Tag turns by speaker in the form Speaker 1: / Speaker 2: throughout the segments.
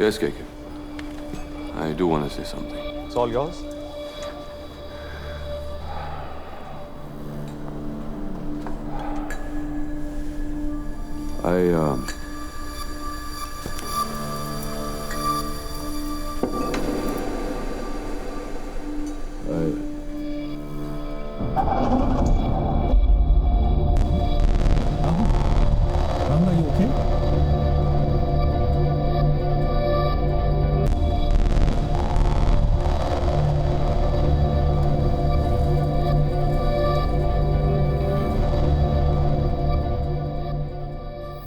Speaker 1: Yes, KK. I do want to say something.
Speaker 2: It's all yours.
Speaker 3: Are you okay?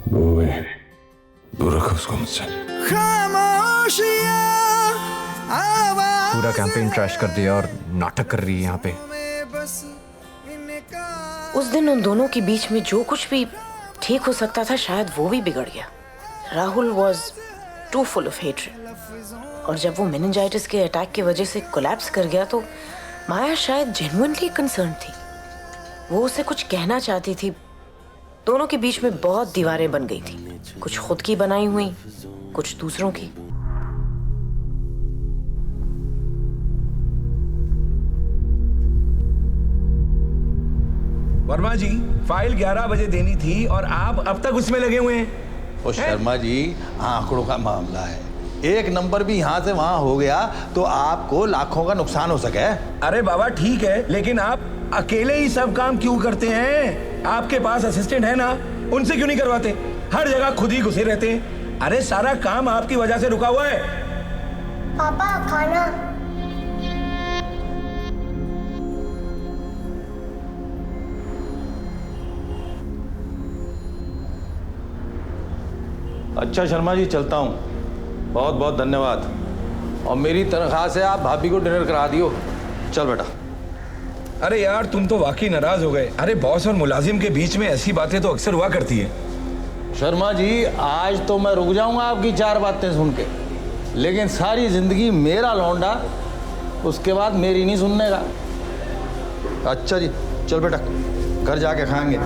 Speaker 1: Go away. दूर रखो उसको मुझसे।
Speaker 4: पूरा campaign trash कर दिया और नाटक कर रही है यहाँ पे।
Speaker 5: उस दिन उन दोनों के बीच में जो कुछ भी ठीक हो सकता था शायद वो भी बिगड़ गया। Rahul was too full of hatred और जब वो मेनिंजाइटिस के अटैक की वजह से कोलैप्स कर गया तो माया शायद जेन्युइनली कंसर्न थी। वो उसे कुछ कहना चाहती थी। दोनों के बीच में बहुत दीवारें बन गई थी, कुछ खुद की बनाई हुई, कुछ दूसरों की।
Speaker 6: वर्मा जी, फाइल 11 बजे देनी थी और आप अब तक उसमें लगे हुए हैं।
Speaker 7: और शर्मा जी, आंकड़ों का मामला है। एक नंबर भी यहाँ से वहाँ हो गया तो आपको लाखों का नुकसान हो सके।
Speaker 6: अरे बाबा ठीक है, लेकिन आप अकेले ही सब काम क्यों करते हैं? आपके पास असिस्टेंट है ना, उनसे क्यों नहीं करवाते? हर जगह खुद ही घुसे रहते हैं। अरे सारा काम आपकी वजह से रुका हुआ है।
Speaker 8: पापा खाना।
Speaker 7: अच्छा शर्मा जी, चलता हूँ। बहुत बहुत धन्यवाद। और मेरी तनख्वाह से आप भाभी को डिनर करा दियो। चल बेटा।
Speaker 6: अरे यार, तुम तो वाकई नाराज हो गए। अरे बॉस और मुलाजिम के बीच में ऐसी बातें तो अक्सर हुआ करती है।
Speaker 7: शर्मा जी, आज तो मैं रुक जाऊंगा आपकी 4 बातें सुन के, लेकिन सारी जिंदगी मेरा लौंडा, उसके बाद मेरी नहीं सुनने का। अच्छा जी, चल बेटा, घर जाके खाएंगे।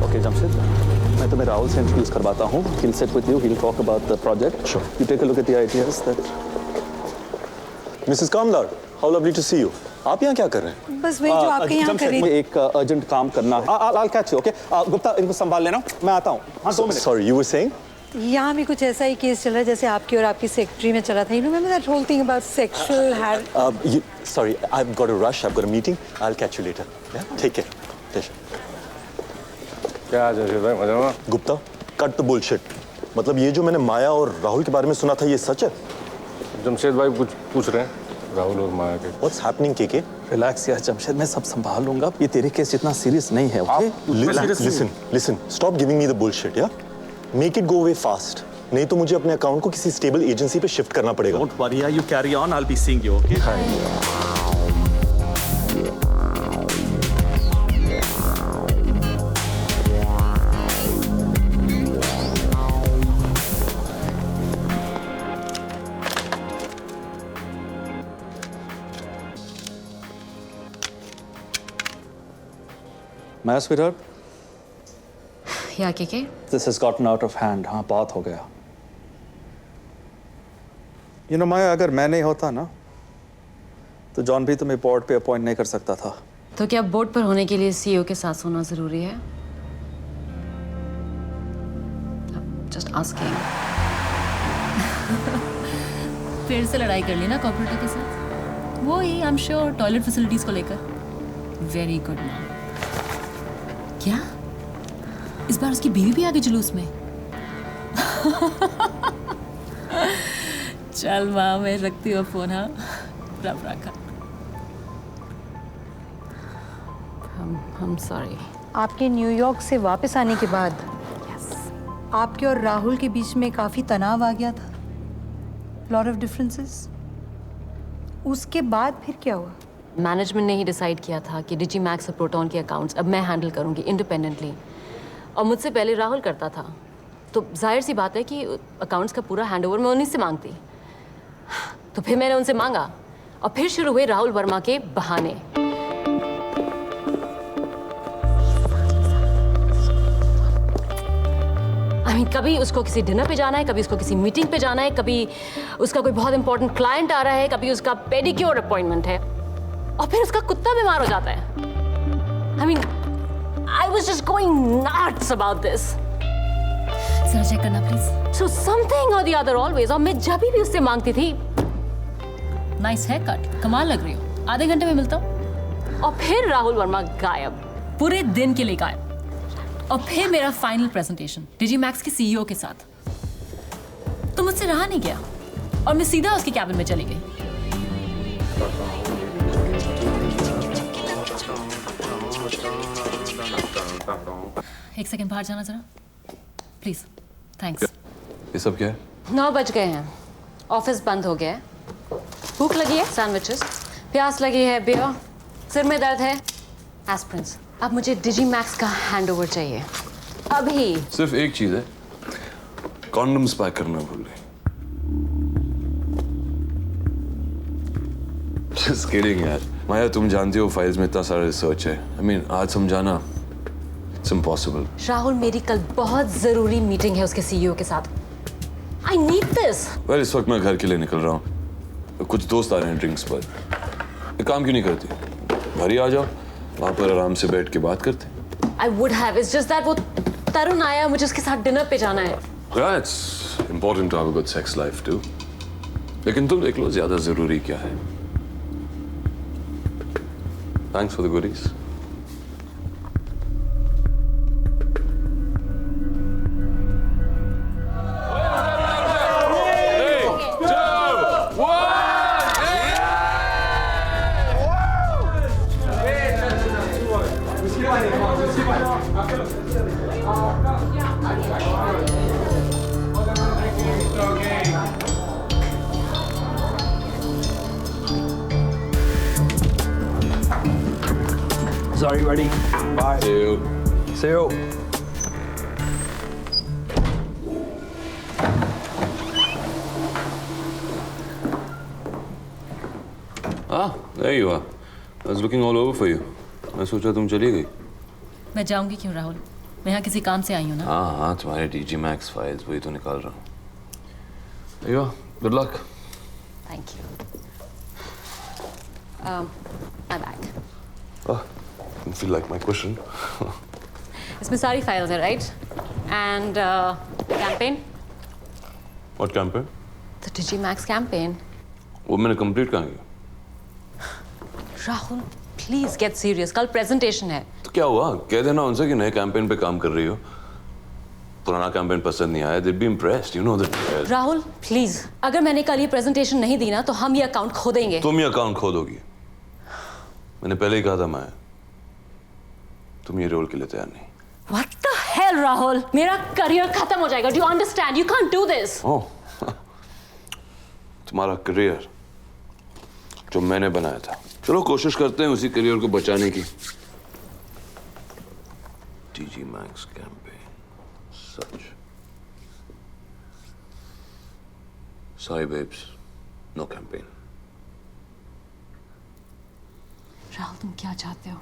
Speaker 2: Okay, Jamshid, मैं तुम्हें राहुल से इंट्रोड्यूस करवाता हूँ। He'll sit with you. He'll talk about the project. Sure. You take a look at the ideas that.
Speaker 9: Mrs. Kamdar, how lovely to see you. आप यहाँ क्या कर रहे हैं?
Speaker 10: बस वही जो आपके यहाँ कर रही थी।
Speaker 2: एक अर्जेंट काम करना है। I'll catch you, okay? Gupta, इनको संभाल लेना। मैं आता हूँ। हाँ, 2 minute.
Speaker 9: Sorry, you were saying?
Speaker 10: यहाँ भी कुछ ऐसा ही केस चल रहा है जैसे आपकी और आपकी सेक्रेटरी में चला था। You remember that whole thing about sexual
Speaker 9: Sorry, I've got a rush. I've got a meeting. I'll catch you later. Yeah? Take care. Pleasure.
Speaker 1: क्या जमशेद भाई, मजा हुआ?
Speaker 9: Gupta, cut the bullshit. मतलब ये जो मैंने माया और राहुल के बारे में सुना था, ये सच है?
Speaker 1: जमशेद भाई कुछ पूछ रहे हैं राहुल और माया के।
Speaker 9: What's happening, KK?
Speaker 2: रिलैक्स यार जमशेद, मैं सब संभाल लूंगा। ये तेरे केस इतना सीरियस नहीं है, okay?
Speaker 9: Listen. Stop giving me the bullshit, yeah? Make it go away fast. नहीं तो मुझे अपने अकाउंट को किसी स्टेबल एजेंसी पे शिफ्ट करना पड़ेगा।
Speaker 2: Don't worry, you carry on. I'll be seeing you, okay? Maya, sweetheart.
Speaker 11: Yeah, KK?
Speaker 2: This has gotten out of hand. हाँ, बहुत हो गया। You know, Maya, अगर मैं नहीं होता ना, तो जॉन भी तुम्हें बोर्ड पे अपॉइंट नहीं कर सकता था।
Speaker 11: तो क्या बोर्ड पर होने के लिए सीईओ के साथ होना जरूरी है? Just asking.
Speaker 12: फिर से लड़ाई कर ली ना कॉर्पोरेटर के साथ? वो ही, I'm sure, टॉयलेट फैसिलिटीज को लेकर। Very good man. क्या? इस बार उसकी बीवी भी आ गई जुलूस में? चल माँ, मैं रखती हूँ फोन। हाँ, रब रखा।
Speaker 11: I'm sorry.
Speaker 10: आपके न्यूयॉर्क से वापस आने के बाद आपके और राहुल के बीच में काफी तनाव आ गया था। Lot of differences. उसके बाद फिर क्या हुआ?
Speaker 11: मैनेजमेंट ने ही डिसाइड किया था कि डिजी मैक्स और प्रोटॉन के अकाउंट्स अब मैं हैंडल करूंगी इंडिपेंडेंटली, और मुझसे पहले राहुल करता था। तो जाहिर सी बात है कि अकाउंट्स का पूरा हैंडओवर मैं उन्हीं से मांगती। तो फिर मैंने उनसे मांगा और फिर शुरू हुए राहुल वर्मा के बहाने। कभी उसको किसी डिनर पे जाना है, कभी उसको किसी मीटिंग पे जाना है, कभी उसका कोई बहुत इंपॉर्टेंट क्लाइंट आ रहा है, कभी उसका पेडिक्योर अपॉइंटमेंट है, और फिर उसका कुत्ता बीमार हो जाता है। I mean, I was just going nuts about this.
Speaker 12: Sir check करना please.
Speaker 11: So something or the other always, और मैं जब भी उससे मांगती थी,
Speaker 12: नाइस हेयर कट, कमाल लग रही हो, आधे घंटे में मिलता हूँ।
Speaker 11: और फिर राहुल वर्मा गायब,
Speaker 12: पूरे दिन के लिए गायब। और फिर मेरा फाइनल प्रेजेंटेशन डिजी मैक्स के सीईओ के साथ, तो मुझसे रहा नहीं गया और मैं सीधा उसके कैबिन में चली गई। एक सेकंड बाहर जाना जरा प्लीज। थैंक्स।
Speaker 1: ये सब क्या है?
Speaker 11: 9 बज गए हैं, ऑफिस बंद हो गया है, भूख लगी है, सैंडविचेस, प्यास लगी है, बियर, सिर में दर्द है, एस्पिरिन्स। अब मुझे डिजी मैक्स का हैंडओवर चाहिए अभी।
Speaker 1: सिर्फ एक चीज है, कॉन्डम्स पैक करना भूल गए। Just kidding यार। माया, तुम जानती हो फाइल्स में इतना सारा रिसर्च है। I mean, आज समझाना it's impossible।
Speaker 11: राहुल, मेरी कल बहुत जरूरी मीटिंग है उसके सीईओ के साथ। I need this।
Speaker 1: well, इस वक्त मैं घर के लिए निकल रहा हूँ, कुछ दोस्त आ रहे हैं ड्रिंक्स पर। एक काम क्यों नहीं करती, घर ही आ जाओ, वहां पर आराम से बैठ के बात करते।
Speaker 11: I would have, it's just that वो तरुण आया, मुझे उसके साथ डिनर पे जाना है।
Speaker 1: Yeah, it's important to have a good sex life too। लेकिन तुम देख लो ज्यादा जरूरी क्या है। Thanks for the goodies।
Speaker 2: Sorry, buddy. Bye.
Speaker 1: See you।
Speaker 2: See you.
Speaker 1: Ah, there you are। I was looking all over for you। मैं सोचा तुम चली गई।
Speaker 12: मैं जाऊंगी क्यों राहुल, मैं यहाँ किसी काम से आई हूँ ना।
Speaker 1: हाँ हाँ, तुम्हारे डीजी मैक्स फाइल्स वही तो निकाल रहा हूँ। There you are। Good luck।
Speaker 11: Thank you। My bag।
Speaker 1: Ah, I feel like my cushion।
Speaker 11: इसमें सारी फाइल्स है, right? And campaign,
Speaker 1: What campaign?
Speaker 11: The Digi Max campaign.
Speaker 1: वो मैंने कंप्लीट कहाँ किया?
Speaker 11: राहुल प्लीज गेट सीरियस, कल प्रेजेंटेशन है।
Speaker 1: तो क्या हुआ, कह देना उनसे कि नए कैंपेन पे काम कर रही हो। पुराना कैंपेन पसंद नहीं आया, they'd be impressed, you know that।
Speaker 11: Rahul please, अगर मैंने कल ये प्रेजेंटेशन नहीं दी ना तो हम ये अकाउंट खो देंगे।
Speaker 1: तुम ये अकाउंट खो दोगी, मैंने पहले ही कहा था। मैं तुम ये रोल के लिए तैयार नहीं।
Speaker 11: What the hell, Rahul? मेरा करियर खत्म हो जाएगा। Do you understand? You can't do this.
Speaker 1: Oh, तुम्हारा करियर जो मैंने बनाया था। चलो कोशिश करते हैं उसी करियर को बचाने की। डीजी मैक्स कैंपेन, सच। Sorry babes, no campaign।
Speaker 11: Rahul, तुम क्या चाहते हो?